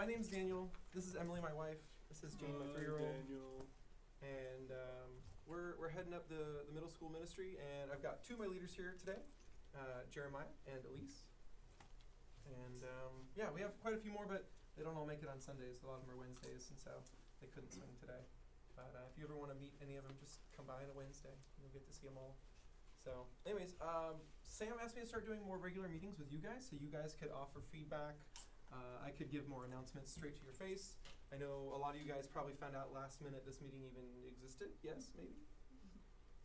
my name's Daniel. This is Emily, my wife. This is Jane, my 3-year-old. Daniel. And we're heading up the middle school ministry, and I've got two of my leaders here today, Jeremiah and Elise. And yeah, we have quite a few more, but they don't all make it on Sundays. A lot of them are Wednesdays, and so they couldn't swing today. But if you ever want to meet any of them, just come by on a Wednesday. You'll get to see them all. So anyways, Sam asked me to start doing more regular meetings with you guys, so you guys could offer feedback. I could give more announcements straight to your face. I know a lot of you guys probably found out last minute this meeting even existed. Yes, maybe?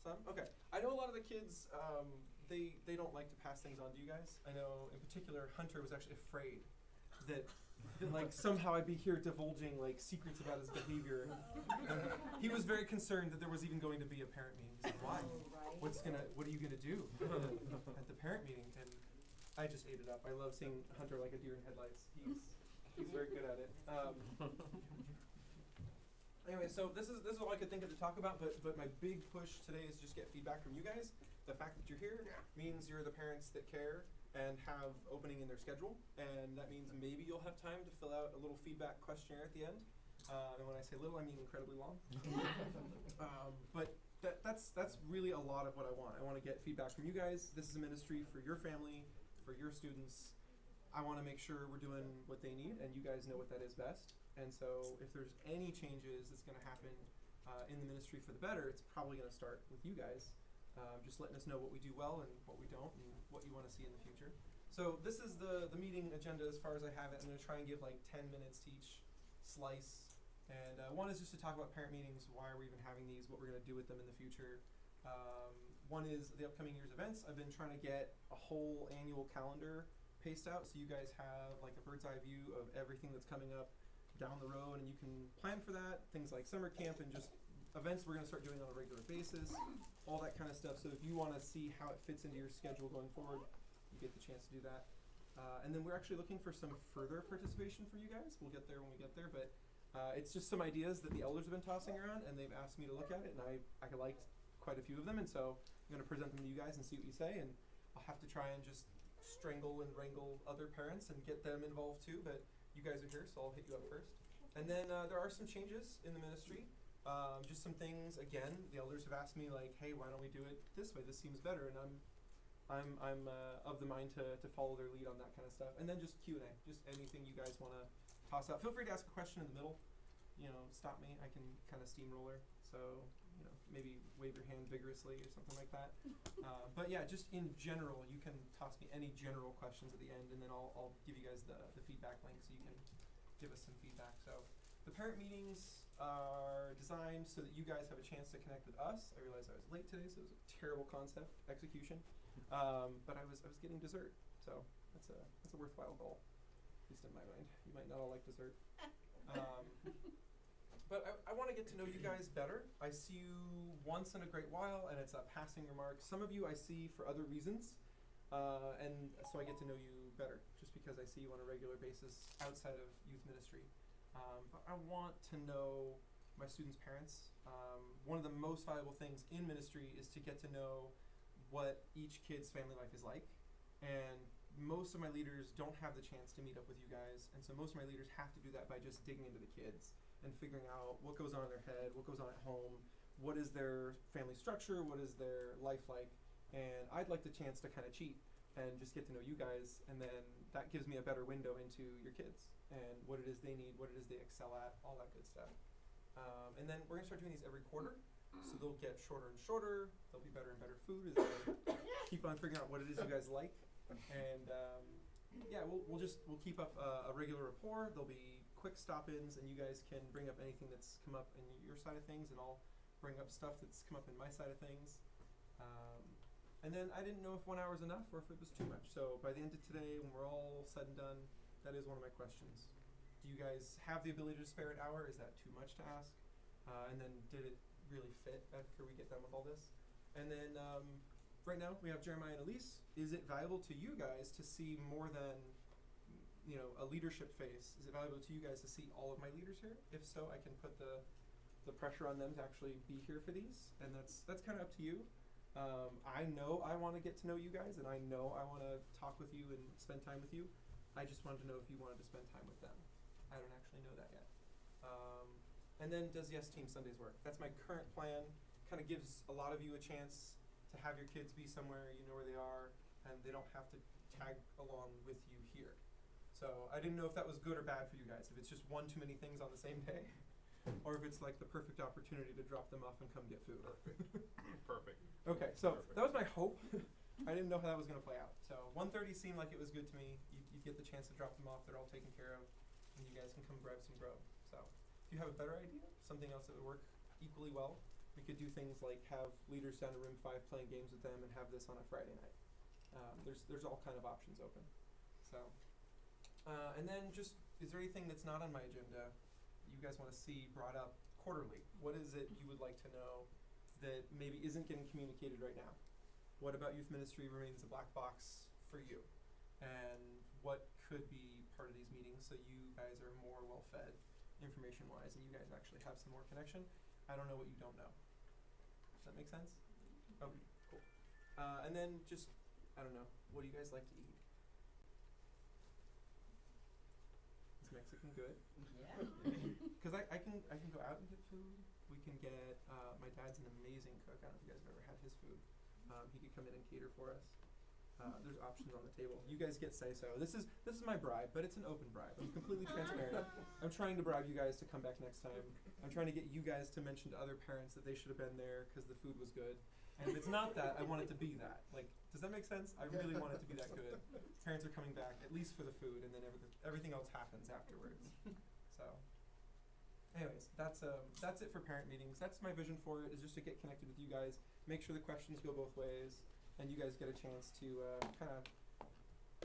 Some? Okay. I know a lot of the kids, they don't like to pass things on to you guys. I know in particular Hunter was actually afraid that like somehow I'd be here divulging like secrets about his behavior. And he was very concerned that there was even going to be a parent meeting. He's like, why? What are you gonna do at the parent meeting? And I just ate it up. I love seeing Hunter like a deer in headlights. He's very good at it. Anyway, so this is all I could think of to talk about, but my big push today is just get feedback from you guys. The fact that you're here means you're the parents that care and have opening in their schedule, and that means maybe you'll have time to fill out a little feedback questionnaire at the end. And when I say little, I mean incredibly long. But that's really a lot of what I want. I want to get feedback from you guys. This is a ministry for your family, for your students. I want to make sure we're doing what they need, and you guys know what that is best. And so if there's any changes that's going to happen in the ministry for the better, it's probably going to start with you guys. Just letting us know what we do well and what we don't, and what you want to see in the future. So this is the meeting agenda as far as I have it. I'm going to try and give like 10 minutes to each slice. And one is just to talk about parent meetings, why are we even having these, what we're going to do with them in the future. One is the upcoming year's events. I've been trying to get a whole annual calendar paced out so you guys have like a bird's eye view of everything that's coming up down the road, and you can plan for that. Things like summer camp and just events we're going to start doing on a regular basis, all that kind of stuff. So if you want to see how it fits into your schedule going forward, you get the chance to do that. And then we're actually looking for some further participation for you guys. We'll get there when we get there, but it's just some ideas that the elders have been tossing around, and they've asked me to look at it, and I liked quite a few of them, and so I'm going to present them to you guys and see what you say, and I'll have to try and just strangle and wrangle other parents and get them involved too, but you guys are here, so I'll hit you up first. And then there are some changes in the ministry. Just some things, again, the elders have asked me like, hey, why don't we do it this way? This seems better, and I'm of the mind to follow their lead on that kind of stuff. And then just Q&A, just anything you guys want to toss out. Feel free to ask a question in the middle. You know, stop me. I can kind of steamroller. So, you know, maybe wave your hand vigorously or something like that. But yeah, just in general, you can toss me any general questions at the end, and then I'll give you guys the feedback link so you can give us some feedback. So the parent meetings are designed so that you guys have a chance to connect with us. I realized I was late today, so it was a terrible concept execution. But I was getting dessert, so that's a worthwhile goal, at least in my mind. You might not all like dessert. But I want to get to know you guys better. I see you once in a great while, and it's a passing remark. Some of you I see for other reasons, and so I get to know you better, just because I see you on a regular basis outside of youth ministry. But I want to know my students' parents. One of the most valuable things in ministry is to get to know what each kid's family life is like. And most of my leaders don't have the chance to meet up with you guys, and so most of my leaders have to do that by just digging into the kids and figuring out what goes on in their head, what goes on at home, what is their family structure, what is their life like. And I'd like the chance to kind of cheat and just get to know you guys, and then that gives me a better window into your kids and what it is they need, what it is they excel at, all that good stuff. And then we're going to start doing these every quarter, so they'll get shorter and shorter. There'll be better and better food as I keep on figuring out what it is you guys like. And yeah, we'll keep up a regular rapport. There'll be quick stop-ins, and you guys can bring up anything that's come up in your side of things, and I'll bring up stuff that's come up in my side of things. And then I didn't know if 1 hour is enough or if it was too much. So by the end of today, when we're all said and done, that is one of my questions. Do you guys have the ability to spare an hour? Is that too much to ask? And then did it really fit after we get done with all this? And then right now we have Jeremiah and Elise. Is it valuable to you guys to see more than, you know, a leadership face? Is it valuable to you guys to see all of my leaders here? If so, I can put the pressure on them to actually be here for these, and that's kind of up to you. I know I want to get to know you guys, and I know I want to talk with you and spend time with you. I just wanted to know if you wanted to spend time with them. I don't actually know that yet. And then does Yes Team Sundays work? That's my current plan. Kind of gives a lot of you a chance to have your kids be somewhere, you know where they are, and they don't have to tag along with you here. So I didn't know if that was good or bad for you guys, if it's just one too many things on the same day, or if it's like the perfect opportunity to drop them off and come get food. Perfect. Okay, so Perfect. that was my hope. I didn't know how that was going to play out. So 1:30 seemed like it was good to me. You get the chance to drop them off. They're all taken care of, and you guys can come grab some grub. So if you have a better idea, something else that would work equally well, we could do things like have leaders down to room 5 playing games with them and have this on a Friday night. There's all kind of options open. So, and then just, is there anything that's not on my agenda you guys want to see brought up quarterly? What is it you would like to know that maybe isn't getting communicated right now? What about youth ministry remains a black box for you? And what could be part of these meetings so you guys are more well fed information wise and you guys actually have some more connection? I don't know what you don't know. Does that make sense? Okay, cool. And then just, I don't know, what do you guys like to eat? Is Mexican good? Yeah. Because I can go out and get food. We can get, my dad's an amazing cook. I don't know if you guys have ever had his food. He could come in and cater for us. There's options on the table. You guys get say-so. This is my bribe, but it's an open bribe. I'm completely transparent. I'm trying to bribe you guys to come back next time. I'm trying to get you guys to mention to other parents that they should have been there because the food was good. And if it's not that, I want it to be that. Like, does that make sense? I really want it to be that good. Parents are coming back at least for the food, and then everything else happens afterwards. So, anyways, that's it for parent meetings. That's my vision for it, is just to get connected with you guys, make sure the questions go both ways, and you guys get a chance to kind of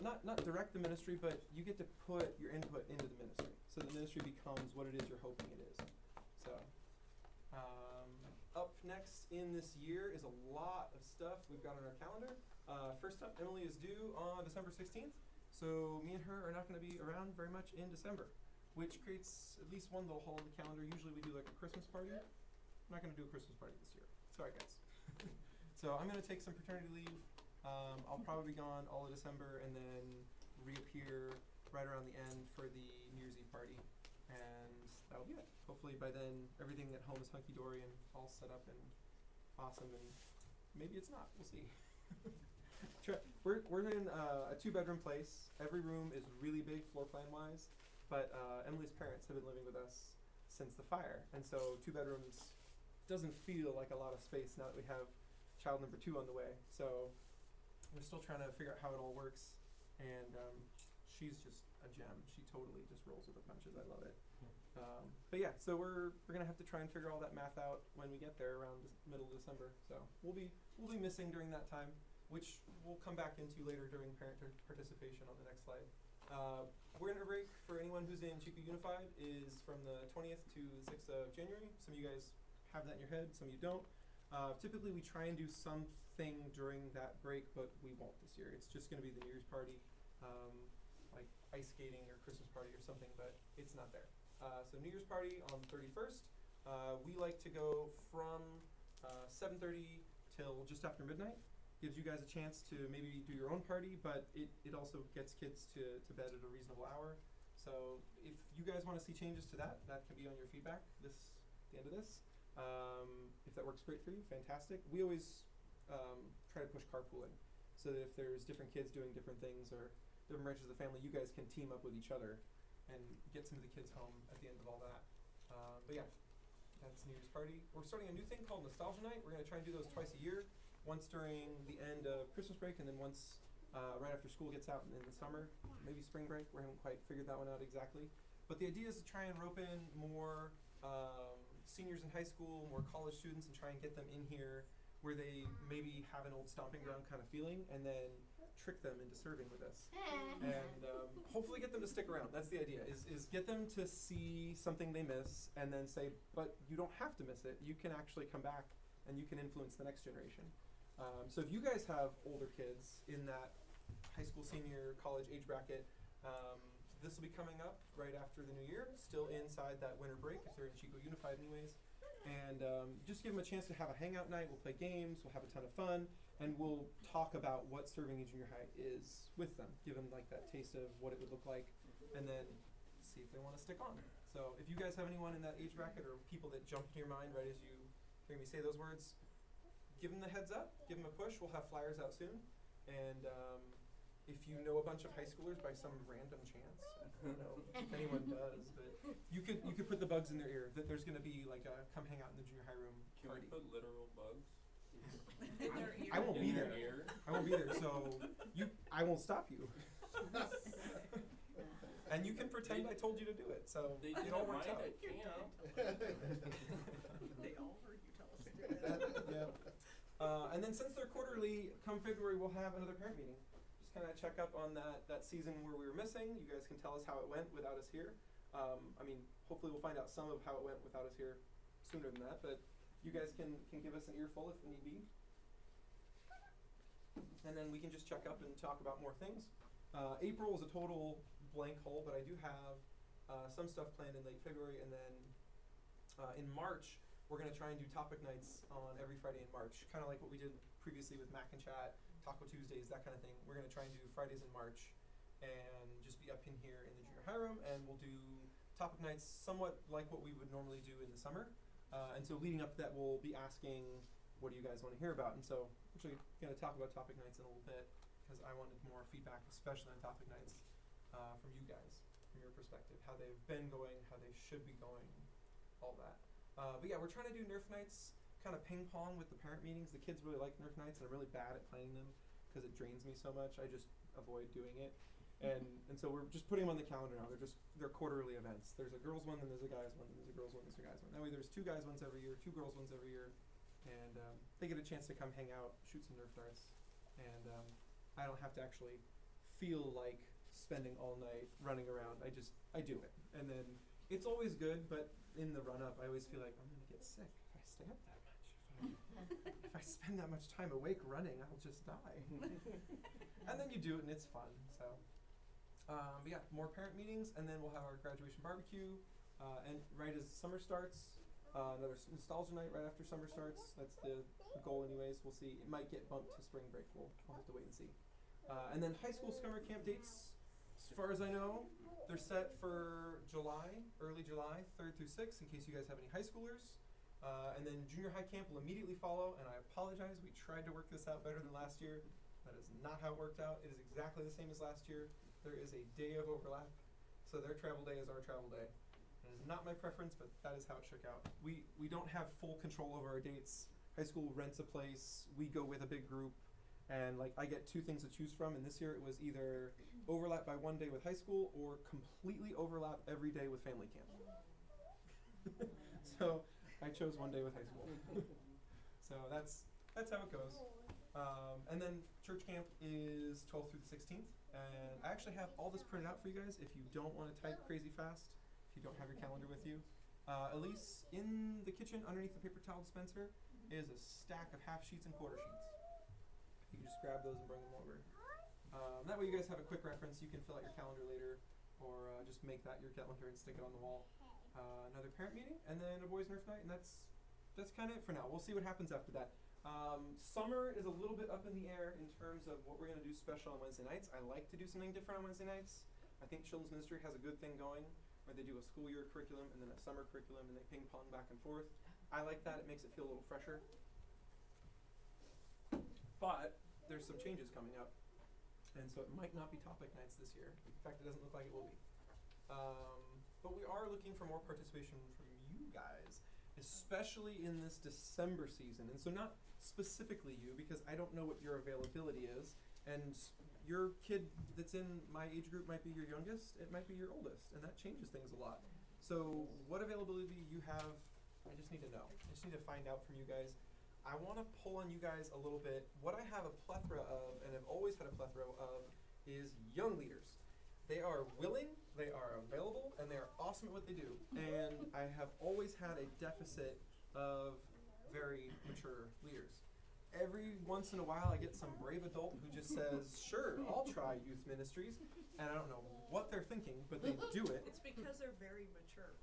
not direct the ministry, but you get to put your input into the ministry, so the ministry becomes what it is you're hoping it is. So, up next in this year is a lot of stuff we've got on our calendar. First up, Emily is due on December 16th, so me and her are not going to be around very much in December, which creates at least one little hole in the calendar. Usually we do like a Christmas party. I'm not going to do a Christmas party this year. Sorry, guys. So I'm going to take some paternity leave. I'll probably be gone all of December and then reappear right around the end for the New Year's Eve party. And that'll be it. Hopefully by then everything at home is hunky-dory and all set up and awesome, and maybe it's not. We'll see. We're in a 2-bedroom place. Every room is really big floor plan-wise, but Emily's parents have been living with us since the fire, and so 2 bedrooms doesn't feel like a lot of space now that we have child number 2 on the way. So we're still trying to figure out how it all works, and she's just a gem. She totally just rolls with the punches. I love it. But yeah, so we're gonna have to try and figure all that math out when we get there around middle of December. So we'll be missing during that time, which we'll come back into later during parent participation on the next slide. Winter break for anyone who's in Chico Unified is from the 20th to the 6th of January. Some of you guys have that in your head, some of you don't. Typically we try and do something during that break, but we won't this year. It's just gonna be the New Year's party, like ice skating or Christmas party or something, but it's not there. So New Year's party on 31st. We like to go from 7:30 till just after midnight. Gives you guys a chance to maybe do your own party, but it also gets kids to bed at a reasonable hour. So if you guys want to see changes to that can be on your feedback at the end of this. If that works great for you, fantastic. We always try to push carpooling, so that if there's different kids doing different things or different branches of the family, you guys can team up with each other and get some of the kids home at the end of all that. But yeah, that's New Year's party. We're starting a new thing called Nostalgia Night. We're going to try and do those twice a year. Once during the end of Christmas break, and then once right after school gets out in the summer, maybe spring break. We haven't quite figured that one out exactly. But the idea is to try and rope in more seniors in high school, more college students, and try and get them in here where they maybe have an old stomping ground kind of feeling, and then trick them into serving with us. And hopefully get them to stick around. That's the idea, is get them to see something they miss and then say, but you don't have to miss it. You can actually come back and you can influence the next generation. So if you guys have older kids in that high school, senior, college age bracket, this will be coming up right after the new year, still inside that winter break if they're in Chico Unified anyways. And just give them a chance to have a hangout night. We'll play games, we'll have a ton of fun, and we'll talk about what serving in junior high is with them, give them like that taste of what it would look like, and then see if they want to stick on. So if you guys have anyone in that age bracket or people that jump into your mind right as you hear me say those words, give them the heads up, give them a push. We'll have flyers out soon. And if you know a bunch of high schoolers by some random chance, I don't know if anyone does, but you could put the bugs in their ear that there's going to be like a come hang out in the junior high room party. Can we put literal bugs? In their ear. I won't be there. Ear? I won't be there, so I won't stop you. And you can pretend I told you to do it, so They it all works out. I can't. They all heard you tell us to do it. Yeah. And then since they're quarterly, come February we'll have another parent meeting. Just kind of check up on that season where we were missing. You guys can tell us how it went without us here. I mean, hopefully we'll find out some of how it went without us here sooner than that, but you guys can give us an earful if need be. And then we can just check up and talk about more things. April is a total blank hole, but I do have some stuff planned in late February, and then in March we're going to try and do topic nights on every Friday in March, kind of like what we did previously with Mac and Chat, Taco Tuesdays, that kind of thing. We're going to try and do Fridays in March and just be up in here in the junior high room, and we'll do topic nights somewhat like what we would normally do in the summer. And so leading up to that, we'll be asking, what do you guys want to hear about? And so actually going to talk about topic nights in a little bit, because I wanted more feedback, especially on topic nights, from you guys, from your perspective, how they've been going, how they should be going, all that. But yeah, we're trying to do Nerf nights, kind of ping pong with the parent meetings. The kids really like Nerf nights, and I'm really bad at planning them because it drains me so much. I just avoid doing it. And so we're just putting them on the calendar now. They're quarterly events. There's a girls one, then there's a guys one, then there's a girls one, there's a guys one. That way there's 2 guys ones every year, 2 girls ones every year, and they get a chance to come hang out, shoot some Nerf darts, and I don't have to actually feel like spending all night running around. I do it, and then it's always good. But in the run up, I always feel like I'm gonna get sick if I stay up that much. If I spend that much time awake running, I'll just die. And then you do it, and it's fun. So. But yeah, more parent meetings, and then we'll have our graduation barbecue, and right as summer starts, another nostalgia night right after summer starts. That's the goal anyways. We'll see. It might get bumped to spring break. We'll have to wait and see. And then high school summer camp dates, as far as I know, they're set for July, early July, 3rd through 6th, in case you guys have any high schoolers. And then junior high camp will immediately follow, and I apologize, we tried to work this out better than last year. That is not how it worked out. It is exactly the same as last year. There is a day of overlap, so their travel day is our travel day. It is not my preference, but that is how it shook out. We don't have full control over our dates. High school rents a place, we go with a big group, and like I get 2 things to choose from, and this year it was either overlap by 1 day with high school or completely overlap every day with family camp. So I chose 1 day with high school. So that's how it goes. And then church camp is 12th through the 16th. And I actually have all this printed out for you guys if you don't want to type crazy fast, if you don't have your calendar with you. Elise, in the kitchen underneath the paper towel dispenser is a stack of half sheets and quarter sheets. You can just grab those and bring them over. That way you guys have a quick reference. You can fill out your calendar later, or just make that your calendar and stick it on the wall. Another parent meeting, and then a boys' Nerf night, and that's kind of it for now. We'll see what happens after that. Summer is a little bit up in the air in terms of what we're going to do special on Wednesday nights. I like to do something different on Wednesday nights. I think Children's Ministry has a good thing going where they do a school year curriculum and then a summer curriculum, and they ping pong back and forth. I like that. It makes it feel a little fresher. But there's some changes coming up, and so it might not be topic nights this year. In fact, it doesn't look like it will be. But we are looking for more participation from you guys, especially in this December season. And so not specifically you, because I don't know what your availability is, and your kid that's in my age group might be your youngest, it might be your oldest, and that changes things a lot. So what availability you have, I just need to know. I just need to find out from you guys. I want to pull on you guys a little bit. What I have a plethora of, and have always had a plethora of, is young leaders. They are willing, they are available, and they are awesome at what they do. And I have always had a deficit of very mature leaders. Every once in a while I get some brave adult who just says, sure, I'll try youth ministries. And I don't know what they're thinking, but they do it. It's because they're very mature.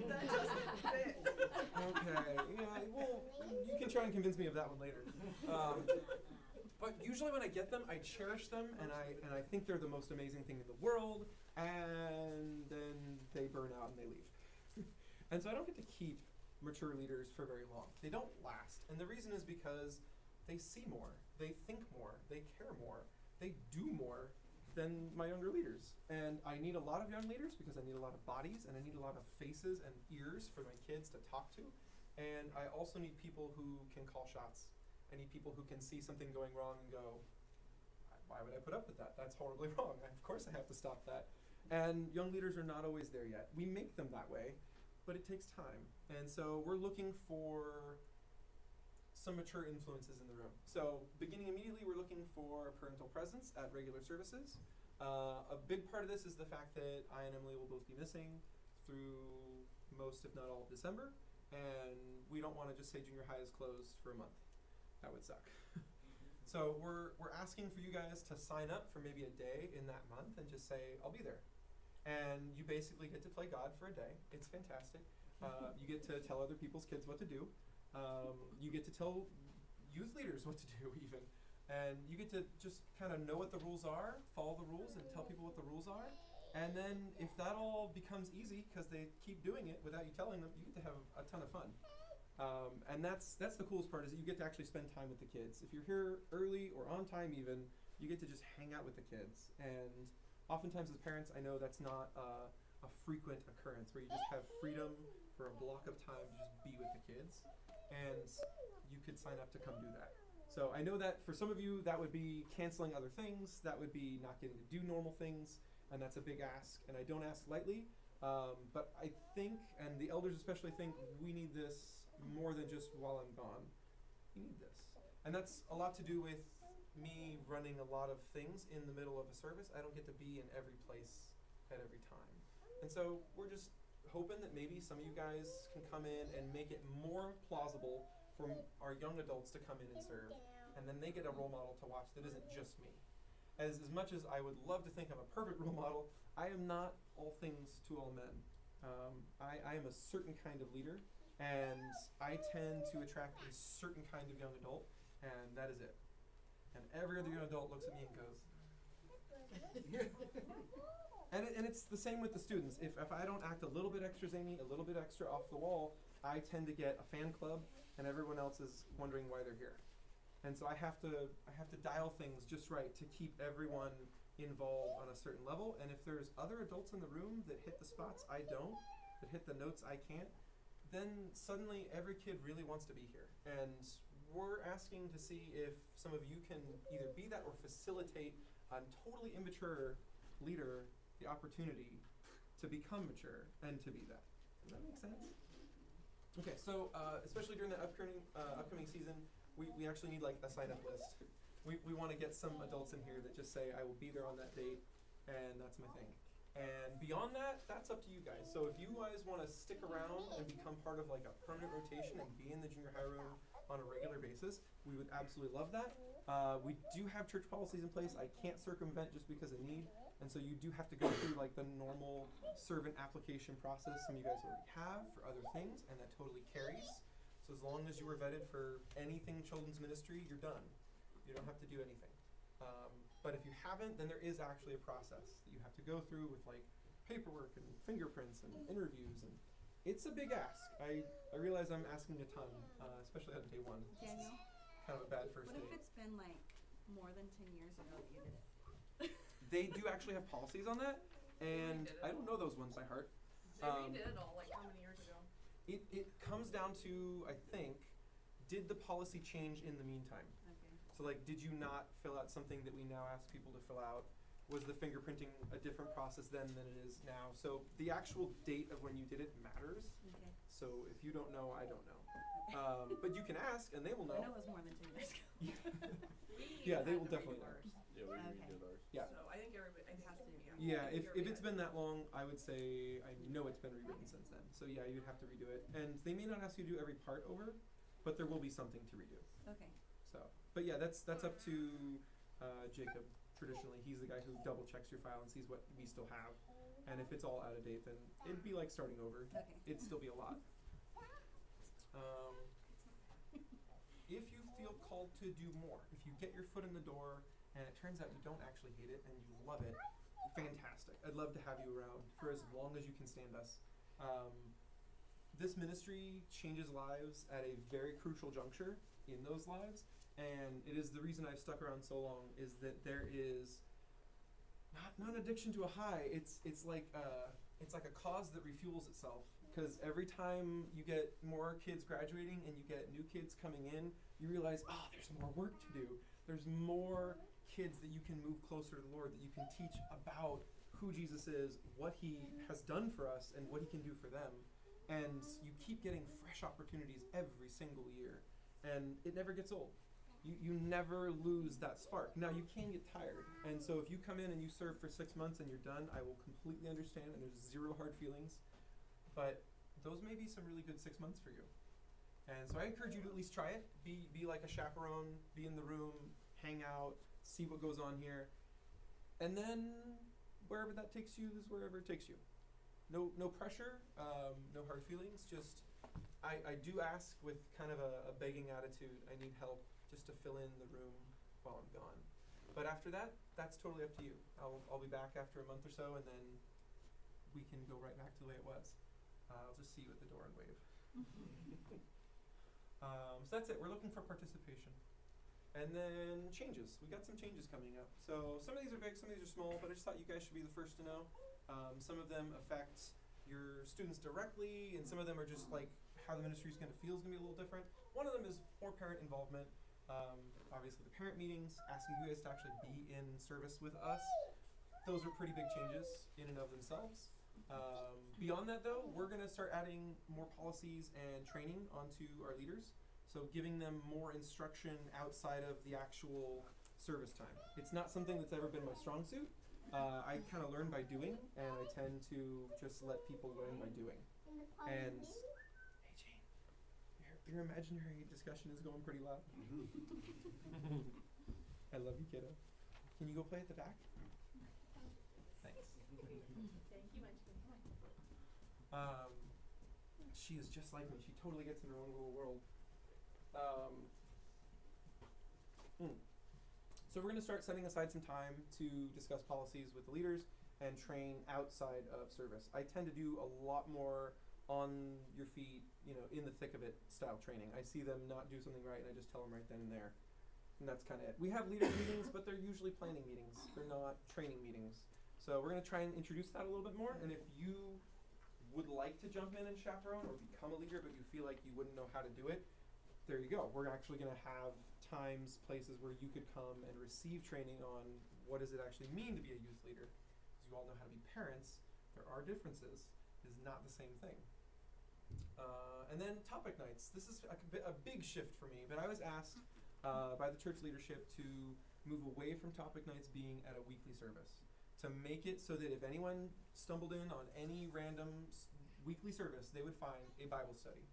That doesn't fit. Okay, yeah, well, you can try and convince me of that one later. But usually when I get them, I cherish them, and I think they're the most amazing thing in the world, and then they burn out and And so I don't get to keep mature leaders for very long. They don't last. And the reason is because they see more, they think more, they care more, they do more than my younger leaders. And I need a lot of young leaders because I need a lot of bodies and I need a lot of faces and ears for my kids to talk to. And I also need people who can call shots. I need people who can see something going wrong and go, why would I put up with that? That's horribly wrong. Of course I have to stop that. And young leaders are not always there yet. We make them that way, but it takes time. And so we're looking for some mature influences in the room. So beginning immediately, we're looking for parental presence at regular services. A big part of this is the fact that I and Emily will both be missing through most, if not all, of December. And we don't want to just say junior high is closed for a month. That would suck. So we're asking for you guys to sign up for maybe a day in that month and just say, I'll be there. And you basically get to play God for a day. It's fantastic. You get to tell other people's kids what to do. You get to tell youth leaders what to do even. And you get to just kind of know what the rules are, follow the rules, and tell people what the rules are. And then if that all becomes easy because they keep doing it without you telling them, you get to have a ton of fun. And that's the coolest part, is that you get to actually spend time with the kids. If you're here early or on time even, you get to just hang out with the kids. And oftentimes as parents, I know that's not a frequent occurrence where you just have freedom for a block of time to just be with the kids. And you could sign up to come do that. So I know that for some of you, that would be canceling other things. That would be not getting to do normal things. And that's a big ask. And I don't ask lightly. But I think, and the elders especially think, we need this more than just while I'm gone. We need this. And that's a lot to do with me running a lot of things in the middle of a service. I don't get to be in every place at every time. And so we're just hoping that maybe some of you guys can come in and make it more plausible for our young adults to come in and serve. And then they get a role model to watch that isn't just me. As much as I would love to think I'm a perfect role model, I am not all things to all men. I am a certain kind of leader, and I tend to attract a certain kind of young adult, and that is it. And every other young adult looks at me and goes, and it's the same with the students. If I don't act a little bit extra zany, a little bit extra off the wall, I tend to get a fan club, and everyone else is wondering why they're here. And so I have to dial things just right to keep everyone involved on a certain level. And if there's other adults in the room that hit the spots I don't, that hit the notes I can't, then suddenly every kid really wants to be here. And we're asking to see if some of you can either be that or facilitate a totally immature leader the opportunity to become mature and to be that. Does that make sense? Okay, so especially during the upcoming season, we actually need like a sign-up list. We want to get some adults in here that just say, I will be there on that date, and that's my thing. And beyond that, that's up to you guys. So if you guys want to stick around and become part of like a permanent rotation and be in the junior high room on a regular basis, we would absolutely love that. We do have church policies in place. I can't circumvent just because of need. And so you do have to go through like the normal servant application process some of you guys already have for other things, and that totally carries. So as long as you were vetted for anything children's ministry, you're done. You don't have to do anything. But if you haven't, then there is actually a process that you have to go through with like paperwork and fingerprints and interviews, and it's a big ask. I realize I'm asking a ton, especially on day one. Daniel, Kind of a bad first what date. if it's been like more than 10 years ago that you did it? They do actually have policies on that, and I don't know those ones by heart. They redid it all like how many years ago? It comes down to, I think, did the policy change in the meantime? Okay. So like, did you not fill out something that we now ask people to fill out? Was the fingerprinting a different process then than it is now? So the actual date of when you did it matters. Okay. So if you don't know, I don't know. But you can ask, and they will know. I know it was more than 10 years ago. Yeah, they had will to definitely redo know. ours. Yeah, we Okay. redid ours. Yeah. So I think everybody, it has to be. Yeah, I think if it's everybody- been that long, I would say I know it's been rewritten since then. So yeah, you'd have to redo it. And they may not ask you to do every part over, but there will be something to redo. Okay. So, but yeah, that's up to Jacob. Traditionally, he's the guy who double checks your file and sees what we still have. And if it's all out of date, then it'd be like starting over. Okay. It'd still be a lot. If you feel called to do more, if you get your foot in the door and it turns out you don't actually hate it and you love it, fantastic. I'd love to have you around for as long as you can stand us. this ministry changes lives at a very crucial juncture in those lives, and it is the reason I've stuck around so long, is that there is not an addiction to a high. It's like a cause that refuels itself, because every time you get more kids graduating and you get new kids coming in, you realize, there's more work to do. There's more kids that you can move closer to the Lord, that you can teach about who Jesus is, what he has done for us, and what he can do for them. And you keep getting fresh opportunities every single year, and it never gets old. You never lose that spark. Now, you can get tired, and so if you come in and you serve for 6 months and you're done, I will completely understand, and there's zero hard feelings, but those may be some really good 6 months for you. And so I encourage you to at least try it. Be like a chaperone, be in the room, hang out, see what goes on here, and then wherever that takes you is wherever it takes you. No pressure, no hard feelings, just I do ask with kind of a begging attitude. I need help just to fill in the room while I'm gone. But after that, that's totally up to you. I'll be back after a month or so, and then we can go right back to the way it was. I'll just see you at the door and wave. So that's it. We're looking for participation. And then changes. We got some changes coming up. So some of these are big, some of these are small, but I just thought you guys should be the first to know. Some of them affect your students directly, and some of them are just like how the ministry is going to feel is going to be a little different. One of them is more parent involvement. Obviously the parent meetings, asking you guys to actually be in service with us. Those are pretty big changes in and of themselves. Beyond that though, we're going to start adding more policies and training onto our leaders. So giving them more instruction outside of the actual service time. It's not something that's ever been my strong suit. I kind of learn by doing, and I tend to just let people learn by doing. And hey Jane, your imaginary discussion is going pretty loud. I love you, kiddo. Can you go play at the back? Thanks. Thank you, Munchkin. She is just like me. She totally gets in her own little world. So we're going to start setting aside some time to discuss policies with the leaders and train outside of service. I tend to do a lot more on your feet, in the thick of it style training. I see them not do something right, and I just tell them right then and there. And that's kind of it. We have leaders meetings, but they're usually planning meetings. They're not training meetings. So we're going to try and introduce that a little bit more. And if you would like to jump in and chaperone or become a leader, but you feel like you wouldn't know how to do it, there you go. We're actually going to have times, places where you could come and receive training on what does it actually mean to be a youth leader. Because you all know how to be parents. There are differences. It is not the same thing. And then topic nights. This is a big shift for me, but I was asked by the church leadership to move away from topic nights being at a weekly service, to make it so that if anyone stumbled in on any random weekly service, they would find a Bible study.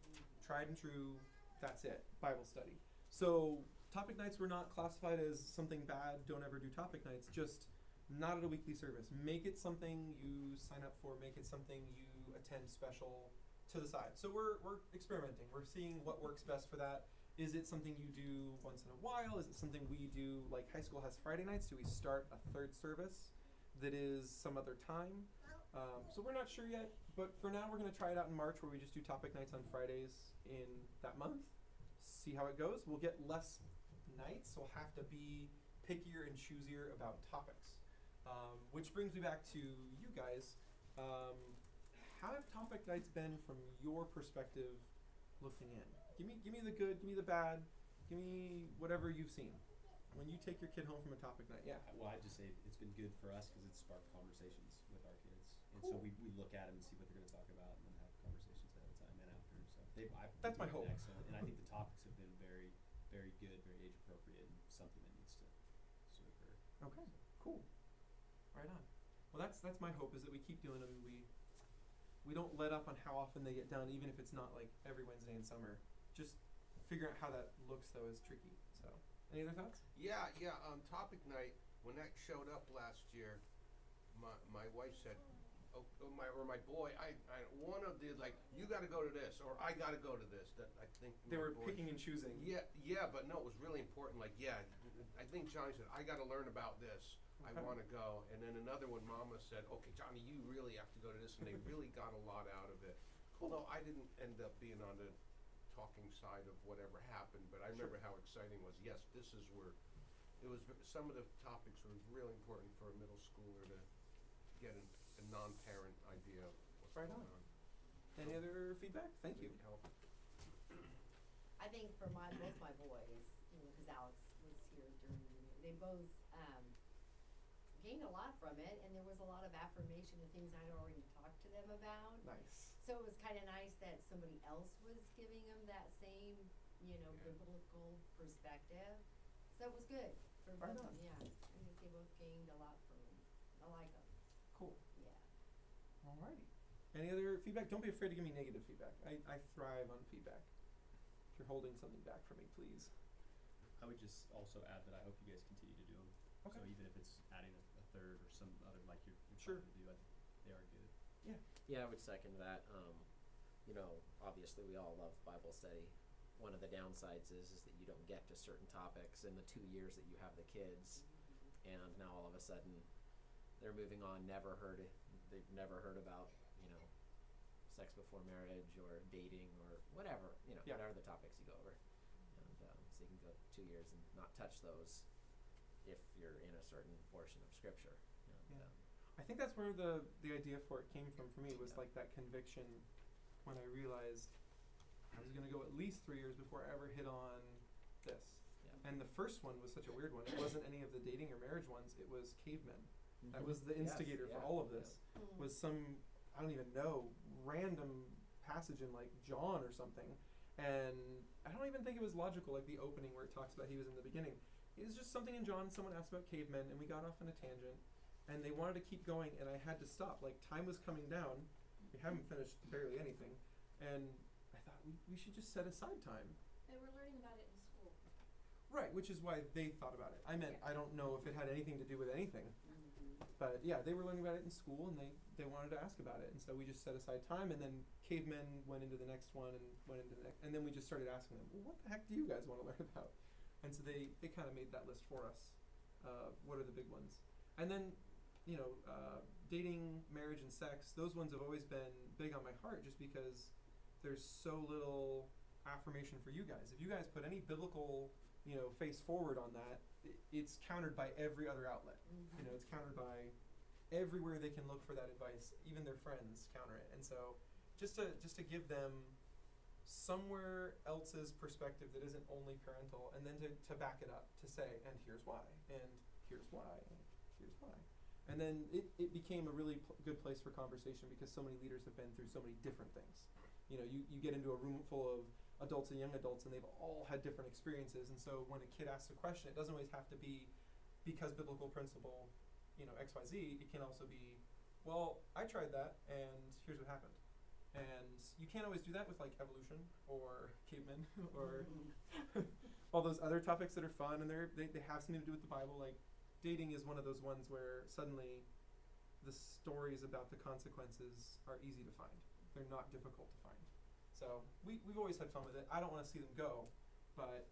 Tried and true, that's it, Bible study. So topic nights were not classified as something bad, don't ever do topic nights, just not at a weekly service. Make it something you sign up for, make it something you attend special to the side. So we're experimenting. We're seeing what works best for that. Is it something you do once in a while? Is it something we do, like high school has Friday nights? Do we start a third service that is some other time? So we're not sure yet, but for now we're going to try it out in March, where we just do topic nights on Fridays in that month. See how it goes. We'll get less nights, so we'll have to be pickier and choosier about topics. Which brings me back to you guys. How have topic nights been from your perspective looking in? Give me the good, give me the bad, give me whatever you've seen. When you take your kid home from a topic night, yeah. Well, I'd just say it's been good for us because it's sparked conversations with our kids. And Cool. so we look at them and see what they're going to talk about, and then have conversations ahead of time and after. So That's my been hope. excellent. And I think the topics have been very, very good, very age appropriate, and something that needs to occur. Okay, cool. Right on. Well, that's my hope, is that we keep doing them. We don't let up on how often they get done, even if it's not like every Wednesday in summer. Just figuring out how that looks, though, is tricky. So, any other thoughts? Yeah. Topic night, when that showed up last year, my wife said, my boy, one of the, like, you got to go to this, or I got to go to this. That I think They my were boy, picking and choosing. Yeah, but no, it was really important. Like, I think Johnny said, I got to learn about this. I Okay. want to go. And then another one, Mama said, okay, Johnny, you really have to go to this, and they really got a lot out of it. Although I didn't end up being on the talking side of whatever happened, but I remember how exciting it was. Yes, this is where some of the topics were really important for a middle schooler to get a non-parent idea of what's Right going on. on. Any other feedback? Thank you. Really helped. I think for both my boys, because Alex was here during the meeting, they both gained a lot from it, and there was a lot of affirmation of things I'd already talked to them about. Nice. So it was kind of nice that somebody else was giving them that same, biblical perspective. So it was good for Right both on. of them. Yeah, I think they both gained a lot from them. I like them. Cool. Yeah. Alrighty. Any other feedback? Don't be afraid to give me negative feedback. I thrive on feedback. If you're holding something back from me, please. I would just also add that I hope you guys continue to do them. Okay. So even if it's adding a third or some other like you're Sure. trying to do, they are good. Yeah, I would second that. Obviously we all love Bible study. One of the downsides is that you don't get to certain topics in the 2 years that you have the kids, and now all of a sudden they're moving on, they've never heard about, sex before marriage or dating or whatever, Yeah. whatever the topics you go over. And so you can go 2 years and not touch those if you're in a certain portion of scripture. And, Yeah. I think that's where the idea for it came from for me, was Yeah. like that conviction when I realized I was going to go at least 3 years before I ever hit on this. Yeah. And the first one was such a weird one. It wasn't any of the dating or marriage ones. It was cavemen. That was the Yes, instigator for yeah, all of this. Mm. Was some, I don't even know, random passage in like John or something. And I don't even think it was logical, like the opening where it talks about he was in the beginning. It was just something in John, someone asked about cavemen, and we got off on a tangent. And they wanted to keep going, and I had to stop. Like, time was coming down. We haven't finished barely anything. And I thought, we should just set aside time. They were learning about it in school. Right, which is why they thought about it. I meant, Yeah. I don't know if it had anything to do with anything. Mm-hmm. But yeah, they were learning about it in school, and they wanted to ask about it. And so we just set aside time, and then cavemen went into the next one, and went into the next. And then we just started asking them, well, what the heck do you guys want to learn about? And so they kind of made that list for us. What are the big ones? And then, dating, marriage, and sex, those ones have always been big on my heart just because there's so little affirmation for you guys. If you guys put any biblical, face forward on that, it's countered by every other outlet. Mm-hmm. It's countered by everywhere they can look for that advice. Even their friends counter it. And so just to give them somewhere else's perspective that isn't only parental, and then to back it up, to say, and here's why, and here's why, and here's why. And then it became a really good place for conversation because so many leaders have been through so many different things. You get into a room full of adults and young adults, and they've all had different experiences. And so when a kid asks a question, it doesn't always have to be because biblical principle, XYZ. It can also be, well, I tried that, and here's what happened. And you can't always do that with like evolution or cavemen or all those other topics that are fun and they have something to do with the Bible. Like dating is one of those ones where suddenly the stories about the consequences are easy to find. They're not difficult to find. So we've always had fun with it. I don't want to see them go, but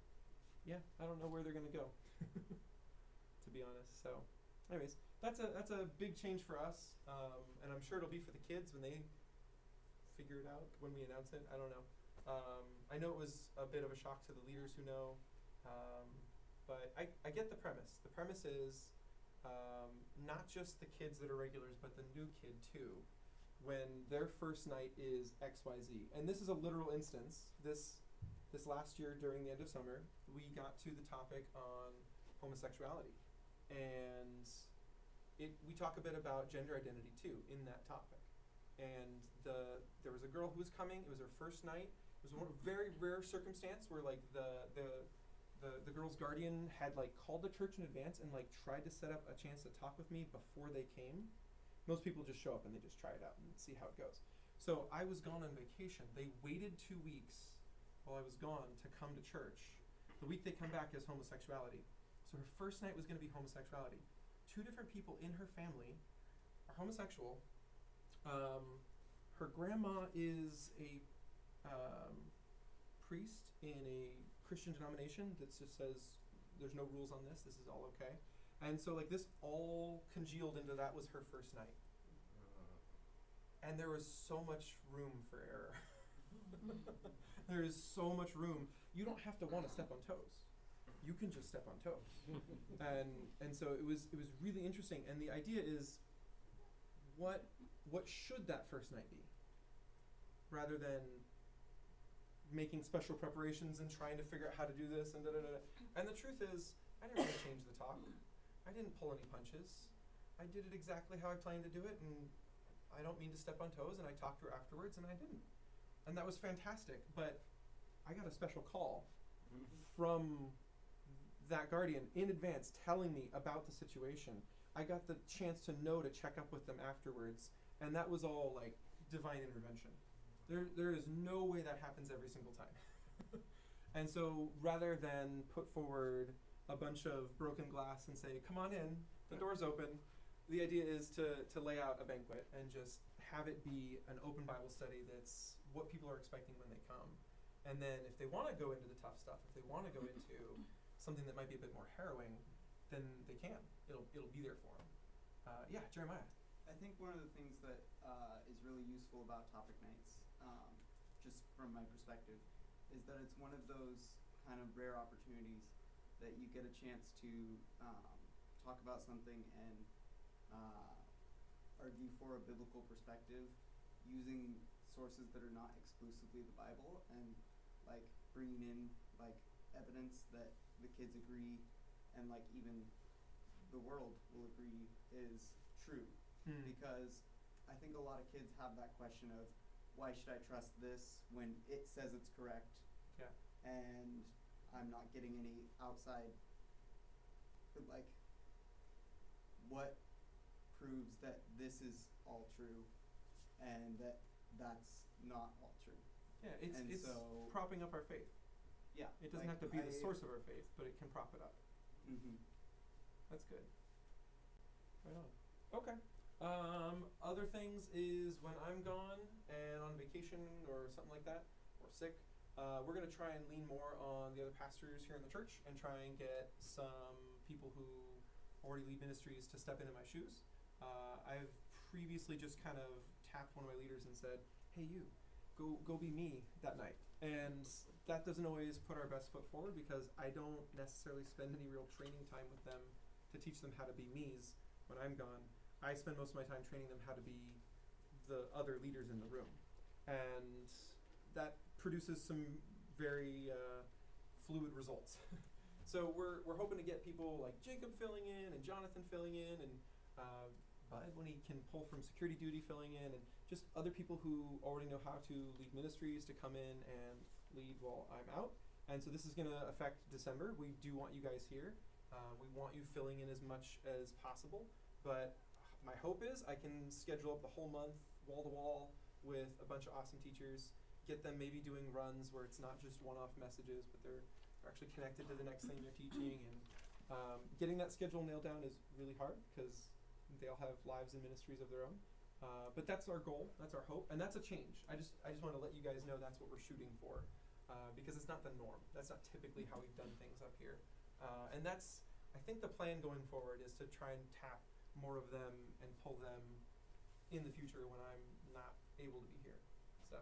yeah, I don't know where they're gonna go, to be honest. So, anyways, that's a big change for us, and I'm sure it'll be for the kids when they figure it out when we announce it. I don't know. I know it was a bit of a shock to the leaders who know, but I get the premise. The premise is not just the kids that are regulars, but the new kid too, when their first night is XYZ. And this is a literal instance. This last year during the end of summer, we got to the topic on homosexuality. And we talk a bit about gender identity too in that topic. And there was a girl who was coming. It was her first night. It was a very rare circumstance where like the girl's guardian had like called the church in advance and like tried to set up a chance to talk with me before they came. Most people just show up and they just try it out and see how it goes. So I was gone on vacation. They waited 2 weeks while I was gone to come to church. The week they come back is homosexuality. So her first night was going to be homosexuality. 2 different people in her family are homosexual. Her grandma is a priest in a Christian denomination that just says there's no rules on this. This is all okay. And so like this all congealed into that was her first night. and there was so much room for error. There is so much room. You don't have to want to step on toes. You can just step on toes. and so it was really interesting. And the idea is, what should that first night be? Rather than making special preparations and trying to figure out how to do this and da-da-da-da. And the truth is, I didn't really change the talk. I didn't pull any punches. I did it exactly how I planned to do it, and I don't mean to step on toes, and I talked to her afterwards, and I didn't. And that was fantastic, but I got a special call from that guardian in advance telling me about the situation. I got the chance to know to check up with them afterwards, and that was all like divine intervention. There is no way that happens every single time. And so rather than put forward a bunch of broken glass and say, come on in, the door's open, the idea is to lay out a banquet and just have it be an open Bible study that's what people are expecting when they come. And then if they want to go into the tough stuff, if they want to go into something that might be a bit more harrowing, then they can. It'll be there for them. Yeah, Jeremiah. I think one of the things that is really useful about topic nights, just from my perspective, is that it's one of those kind of rare opportunities that you get a chance to talk about something and argue for a biblical perspective using sources that are not exclusively the Bible, and like bringing in like evidence that the kids agree and like even the world will agree is true. Because I think a lot of kids have that question of, why should I trust this when it says it's correct? Yeah. And I'm not getting any outside, like, what proves that this is all true and that that's not all true? Yeah, it's so propping up our faith. Yeah. It doesn't have to be the source of our faith, but it can prop it up. That's good. Right on. Okay. Other things is when I'm gone and on vacation or something like that, or sick, we're going to try and lean more on the other pastors here in the church and try and get some people who already lead ministries to step into my shoes. I've previously just kind of tapped one of my leaders and said, hey, you, go be me that night. And that doesn't always put our best foot forward because I don't necessarily spend any real training time with them to teach them how to be me's when I'm gone. I spend most of my time training them how to be the other leaders in the room. And that produces some very fluid results. So we're hoping to get people like Jacob filling in and Jonathan filling in and Bud when he can pull from security duty filling in, and just other people who already know how to lead ministries to come in and lead while I'm out. And so this is going to affect December. We do want you guys here. We want you filling in as much as possible. But my hope is I can schedule up the whole month, wall to wall, with a bunch of awesome teachers, get them maybe doing runs where it's not just one-off messages, but they're actually connected to the next thing they're teaching. And getting that schedule nailed down is really hard because they all have lives and ministries of their own. But that's our goal, that's our hope, and that's a change. I just want to let you guys know that's what we're shooting for, because it's not the norm. That's not typically how we've done things up here. And that's, I think the plan going forward is to try and tap more of them and pull them in the future when I'm not able to be here. So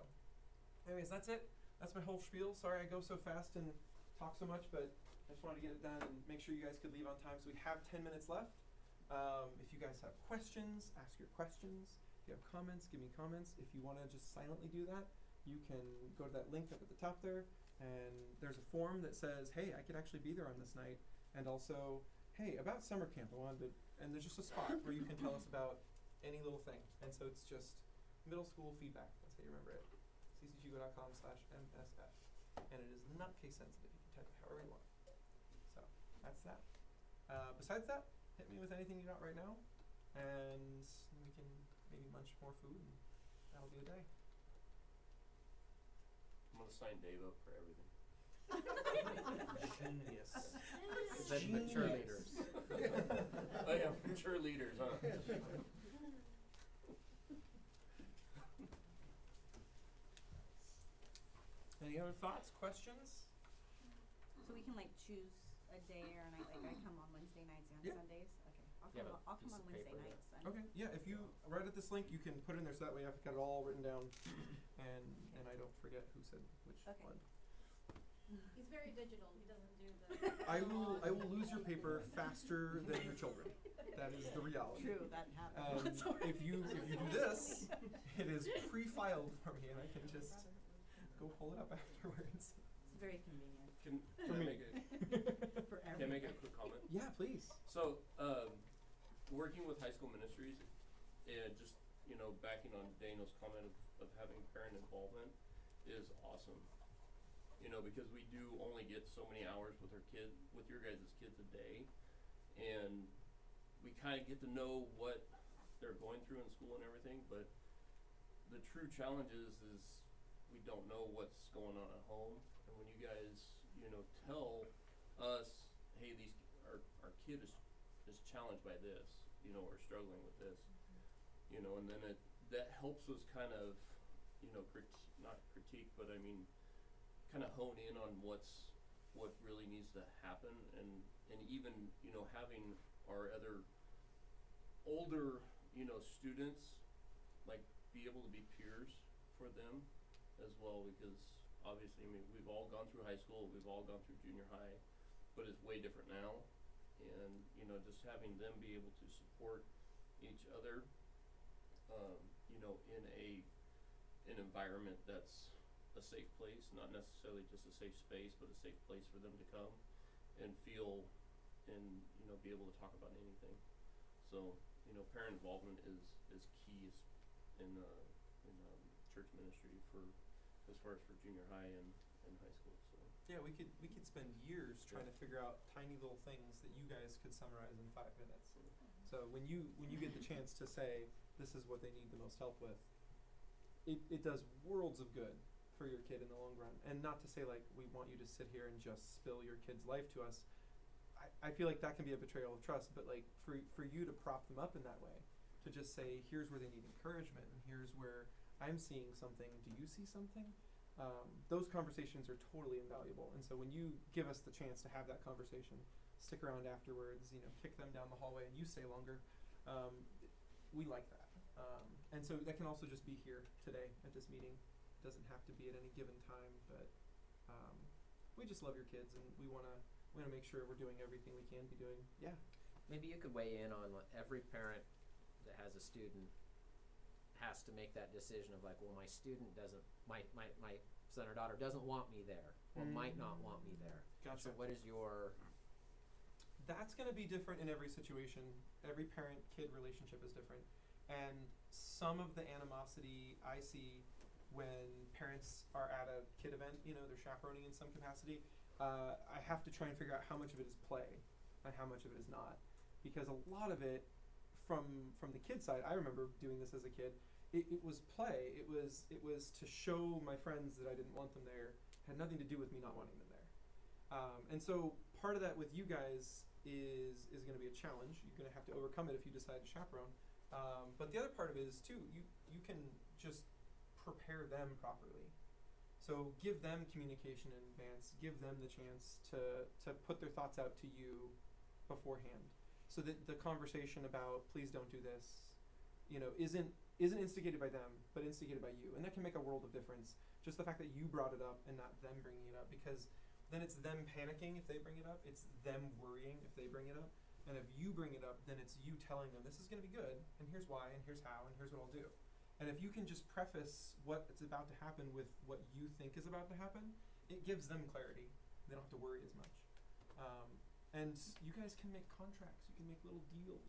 anyways, that's it. That's my whole spiel. Sorry I go so fast and talk so much, but I just wanted to get it done and make sure you guys could leave on time. So we have 10 minutes left. If you guys have questions, ask your questions. If you have comments, give me comments. If you want to just silently do that, you can go to that link up at the top there, and there's a form that says, hey, I could actually be there on this night, and also, hey, about summer camp, I wanted to, and there's just a spot where you can tell us about any little thing. And so it's just middle school feedback. That's how you remember it. CCChico.com/MSF. And it is not case sensitive. You can type it however you want. So that's that. Besides that, hit me with anything you got right now, and we can maybe munch more food, and that'll be the day. I'm gonna sign Dave up for everything. Genius. Then mature leaders. Oh yeah, mature leaders, huh? Any other thoughts, questions? So we can like choose a day or a night, like I come on Wednesday nights and Yeah. Sundays? Okay, I'll you have a I'll come piece on of Wednesday paper that- nights then. Okay, yeah, if you write at this link, you can put it in there so that way I've got it all written down and I don't forget who said which Okay. one. He's very digital. He doesn't do the. I will lose your paper faster than your children. That is the reality. True, that happens. If you do this, it is pre-filed for me and I can just go pull it up afterwards. It's very convenient Can For I me. make for can I everyone. make a quick comment? Yeah, please. So, working with high school ministries and just, backing on Daniel's comment of having parent involvement is awesome. Because we do only get so many hours with with your guys' kids a day, and we kind of get to know what they're going through in school and everything, but the true challenge is we don't know what's going on at home, and when you guys, tell us, hey, our kid is challenged by this, or struggling with this, and then that helps us kind of, not critique, but I mean, kind of hone in on what really needs to happen, and even, having our other older, students, like, be able to be peers for them as well, because obviously, I mean, we've all gone through high school, we've all gone through junior high, but it's way different now, and, just having them be able to support each other, in an environment that's a safe place, not necessarily just a safe space, but a safe place for them to come and feel and, be able to talk about anything. So, parent involvement is key in church ministry as far as for junior high and high school, so. Yeah, we could spend years trying to figure out tiny little things that you guys could summarize in 5 minutes. So when you get the chance to say this is what they need the most help with, it does worlds of good for your kid in the long run. And not to say like we want you to sit here and just spill your kid's life to us. I feel like that can be a betrayal of trust, but like for you to prop them up in that way, to just say here's where they need encouragement and here's where I'm seeing something, do you see something? Those conversations are totally invaluable. And so when you give us the chance to have that conversation, stick around afterwards, kick them down the hallway and you stay longer, we like that. And so that can also just be here today at this meeting. It doesn't have to be at any given time, but we just love your kids and we wanna make sure we're doing everything we can be doing. Yeah. Maybe you could weigh in on what every parent that has a student has to make that decision of like, well, my student doesn't, my son or daughter doesn't want me there, or might not want me there. Gotcha. So what is your... That's going to be different in every situation. Every parent-kid relationship is different. And some of the animosity I see when parents are at a kid event, they're chaperoning in some capacity, I have to try and figure out how much of it is play and how much of it is not. Because a lot of it, from the kid side, I remember doing this as a kid, it was play. It was to show my friends that I didn't want them there. It had nothing to do with me not wanting them there. And so part of that with you guys is going to be a challenge. You're going to have to overcome it if you decide to chaperone. But the other part of it is too, you can just prepare them properly. So give them communication in advance. Give them the chance to put their thoughts out to you beforehand, so that the conversation about please don't do this, isn't instigated by them, but instigated by you, and that can make a world of difference. Just the fact that you brought it up and not them bringing it up, because then it's them panicking if they bring it up, it's them worrying if they bring it up, and if you bring it up, then it's you telling them this is going to be good, and here's why, and here's how, and here's what I'll do. And if you can just preface what is about to happen with what you think is about to happen, it gives them clarity. They don't have to worry as much. And you guys can make contracts. You can make little deals.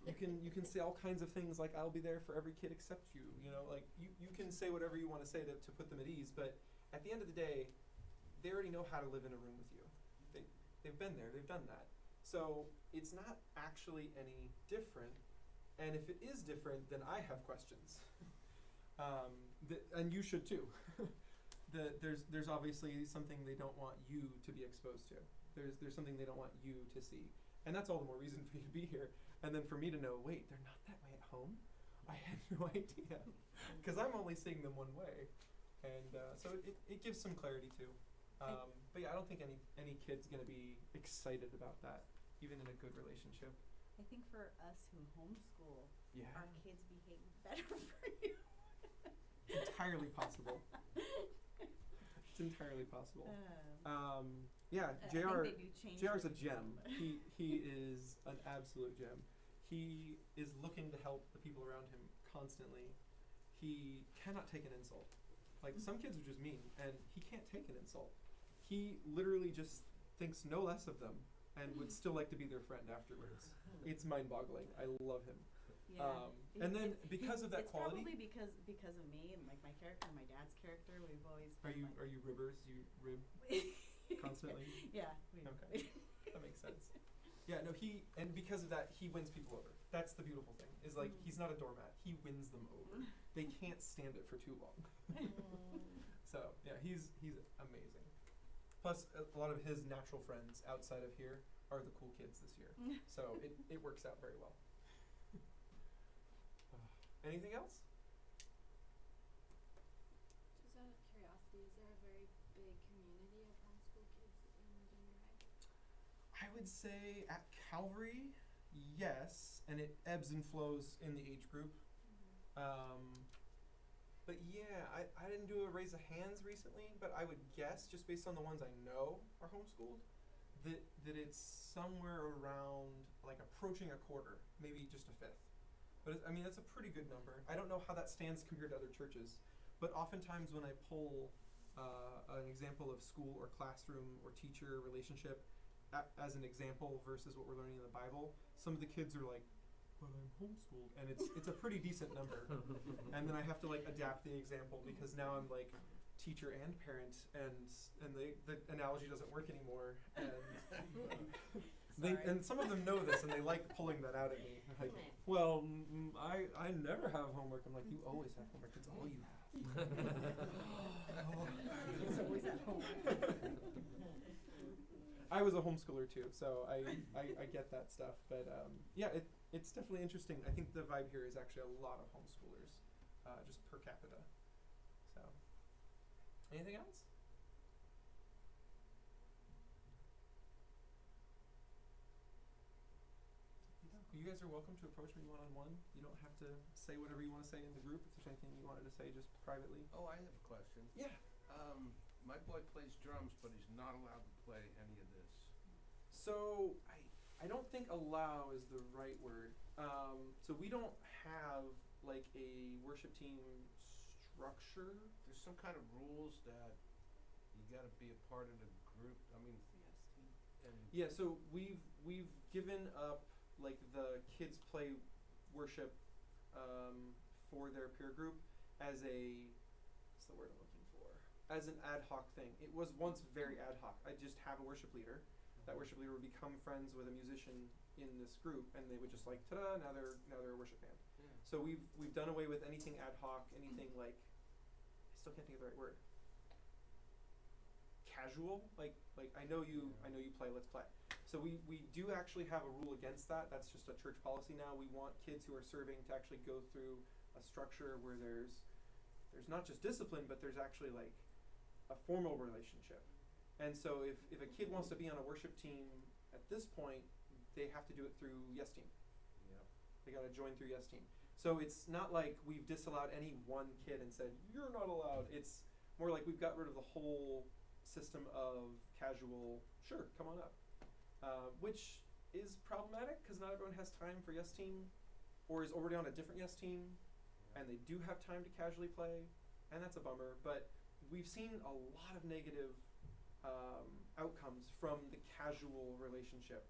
You can say all kinds of things like I'll be there for every kid except you. Like you can say whatever you want to say to put them at ease. But at the end of the day, they already know how to live in a room with you. They've been there. They've done that. So it's not actually any different. And if it is different, then I have questions. And you should too. There's obviously something they don't want you to be exposed to. There's something they don't want you to see. And that's all the more reason for you to be here. And then for me to know, wait, they're not that way at home? I had no idea. Because I'm only seeing them one way. And so it gives some clarity too. But yeah, I don't think any kid's going to be excited about that, even in a good relationship. I think for us who homeschool, Yeah. our kids behave better for you. It's entirely possible. It's entirely possible. Yeah, I JR. think they do change JR's a their gem. uniform. He is an absolute gem. He is looking to help the people around him constantly. He cannot take an insult. Like, some kids are just mean, and he can't take an insult. He literally just thinks no less of them and would still like to be their friend afterwards. It's mind-boggling. I love him. Yeah. And then because of that it's quality, probably because of me and like my character, my dad's character. We've always are been you ribbers? You rib constantly? Yeah. Okay. That makes sense. Yeah, no, and because of that, he wins people over. That's the beautiful thing, is like, he's not a doormat. He wins them over. They can't stand it for too long. So, yeah, he's amazing. Plus, a lot of his natural friends outside of here are the cool kids this year. So, it works out very well. Anything else? Just out of curiosity, is there a very big community of homeschool kids in junior high? I would say at Calvary, yes, and it ebbs and flows in the age group. But yeah, I didn't do a raise of hands recently, but I would guess, just based on the ones I know are homeschooled, that it's somewhere around, like, approaching a quarter, maybe just a fifth. But I mean, that's a pretty good number. I don't know how that stands compared to other churches, but oftentimes when I pull an example of school or classroom or teacher relationship as an example versus what we're learning in the Bible, some of the kids are like, but I'm homeschooled, and it's a pretty decent number. And then I have to, like, adapt the example because now I'm like teacher and parent, and the analogy doesn't work anymore. And and some of them know this, and they like pulling that out at me. Like, well, I never have homework. I'm like, you always have homework. It's all you have. It's always at home. I was a homeschooler too, so I get that stuff. But yeah, it's definitely interesting. I think the vibe here is actually a lot of homeschoolers, just per capita. So, anything else? You guys are welcome to approach me one-on-one. You don't have to say whatever you want to say in the group. If there's anything you wanted to say, just privately. Oh, I have a question. Yeah. My boy plays drums, but he's not allowed to play any of this. So I don't think allow is the right word. So we don't have like a worship team structure. There's some kind of rules that you got to be a part of the group. I mean, and Yeah. So we've given up like the kids play worship for their peer group as a what's the word I'm looking for? As an ad hoc thing. It was once very ad hoc. I just have a worship leader. That worship leader would become friends with a musician in this group, and they would just like, ta-da! Now they're a worship band. yeah. So we've done away with anything ad hoc, anything like, I still can't think of the right word. Casual, like I know you play, let's play. So we do actually have a rule against that. That's just a church policy now. We want kids who are serving to actually go through a structure where there's not just discipline, but there's actually like a formal relationship. And so if a kid wants to be on a worship team at this point, they have to do it through Yes Team. Yep. They got to join through Yes Team. So it's not like we've disallowed any one kid and said, you're not allowed. It's more like we've got rid of the whole system of casual, sure, come on up. Which is problematic because not everyone has time for Yes Team or is already on a different Yes Team, and they do have time to casually play, and that's a bummer. But we've seen a lot of negative outcomes from the casual relationship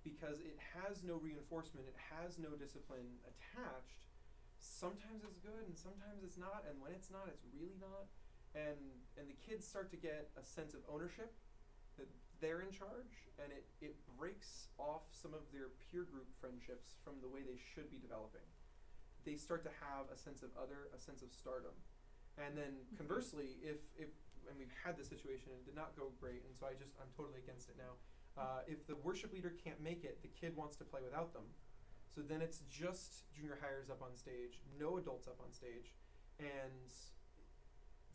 because it has no reinforcement, it has no discipline attached. Sometimes it's good and sometimes it's not, and when it's not, it's really not. And the kids start to get a sense of ownership that they're in charge, and it breaks off some of their peer group friendships from the way they should be developing. They start to have a sense of other, a sense of stardom. And then conversely, if and we've had this situation and it did not go great, and so I'm totally against it now. If the worship leader can't make it, the kid wants to play without them. So then it's just junior hires up on stage, no adults up on stage, and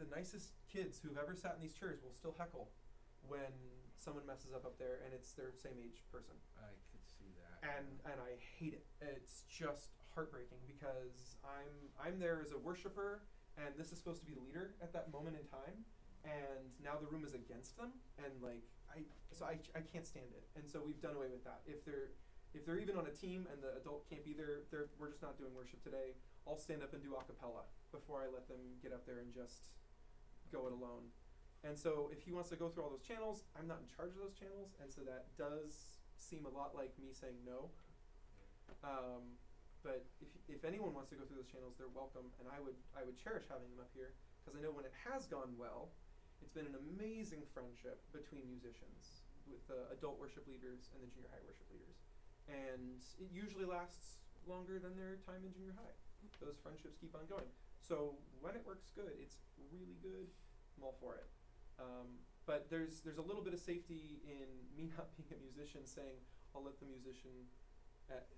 the nicest kids who've ever sat in these chairs will still heckle when someone messes up there and it's their same age person. I could see that. and I hate it. It's just heartbreaking because I'm there as a worshiper, and this is supposed to be the leader at that moment in time, and now the room is against them, and like I can't stand it, and so we've done away with that. If they're even on a team and the adult can't be there, we're just not doing worship today. I'll stand up and do a cappella before I let them get up there and just go it alone. And so if he wants to go through all those channels, I'm not in charge of those channels, and so that does seem a lot like me saying no. But if anyone wants to go through those channels, they're welcome, and I would cherish having them up here, because I know when it has gone well, it's been an amazing friendship between musicians, with the adult worship leaders and the junior high worship leaders. And it usually lasts longer than their time in junior high. Those friendships keep on going. So when it works good, it's really good. I'm all for it. But there's a little bit of safety in me not being a musician, saying I'll let the musician,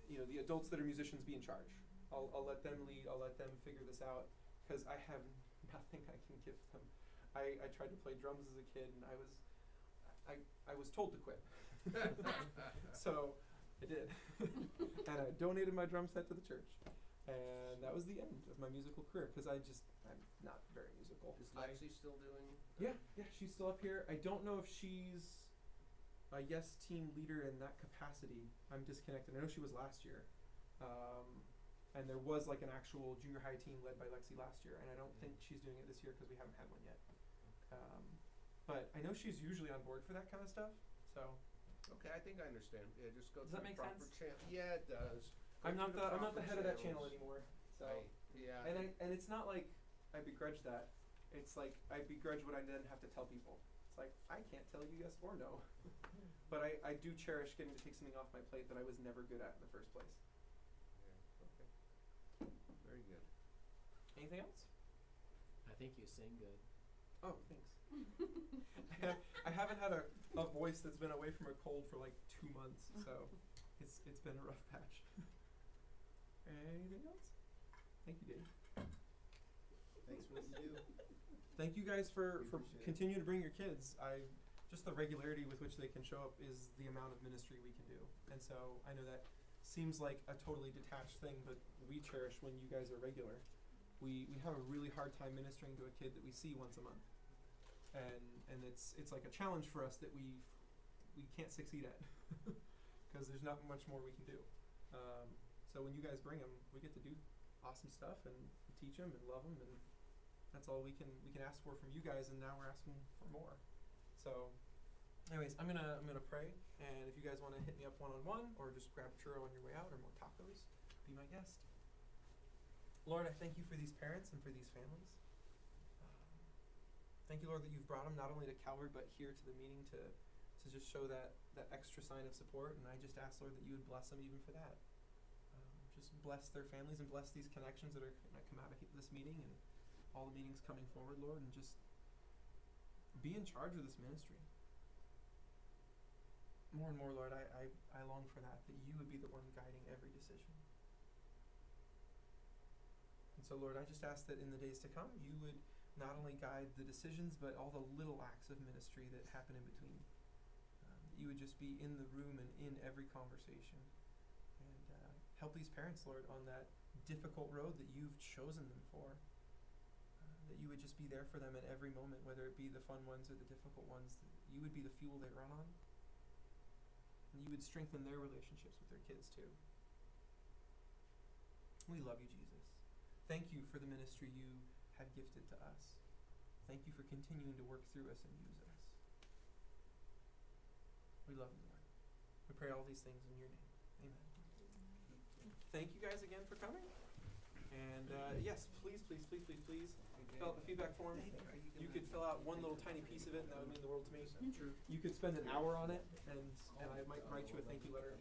the adults that are musicians be in charge. I'll let them lead. I'll let them figure this out, because I have nothing I can give them. I tried to play drums as a kid, and I was told to quit. So I did. And I donated my drum set to the church. And that was the end of my musical career, because I'm not very musical. Is Lexi still doing? Yeah, she's still up here. I don't know if she's a Yes team leader in that capacity. I'm disconnected. I know she was last year. And there was like an actual junior high team led by Lexi last year, and I don't think she's doing it this year because we haven't had one yet. But I know she's usually on board for that kind of stuff. So Okay, I think I understand. Yeah, just go Does through that the make proper sense? channel. Yeah, it does. Go I'm not through the proper head of that channel channels. anymore. So Yeah. and it's not like I begrudge that. It's like I begrudge what I then have to tell people. It's like I can't tell you yes or no. But I do cherish getting to take something off my plate that I was never good at in the first place. Yeah, okay. Very good. Anything else? I think you sing good. Oh, thanks. I haven't had a voice that's been away from a cold for like 2 months, so it's been a rough patch. Anything else? Thank you, Dave. Thanks for what you do. Thank you guys for We appreciate it. continuing to bring your kids. Just the regularity with which they can show up is the amount of ministry we can do. And so I know that seems like a totally detached thing, but we cherish when you guys are regular. We have a really hard time ministering to a kid that we see once a month. And it's like a challenge for us that we can't succeed at, because there's not much more we can do. So when you guys bring them, we get to do awesome stuff and teach them and love them, and that's all we can ask for from you guys. And now we're asking for more. So, anyways, I'm gonna pray, and if you guys want to hit me up one-on-one or just grab a churro on your way out or more tacos, be my guest. Lord, I thank you for these parents and for these families. Thank you, Lord, that you've brought them not only to Calvary but here to the meeting to just show that extra sign of support. And I just ask, Lord, that you would bless them even for that. Just bless their families and bless these connections that are going to come out of this meeting and all the meetings coming forward, Lord, and just be in charge of this ministry. More and more, Lord, I long for that you would be the one guiding every decision. And so, Lord, I just ask that in the days to come, you would not only guide the decisions, but all the little acts of ministry that happen in between. You would just be in the room and in every conversation. And help these parents, Lord, on that difficult road that you've chosen them for. That you would just be there for them at every moment, whether it be the fun ones or the difficult ones. That you would be the fuel they run on. And you would strengthen their relationships with their kids too. We love you, Jesus. Thank you for the ministry you have gifted to us. Thank you for continuing to work through us and use us. We love you, Lord. We pray all these things in your name. Amen. Thank you guys again for coming. And yes, please fill out the feedback form. You could fill out one little tiny piece of it, and that would mean the world to me. You could spend an hour on it, and I might write you a thank you letter.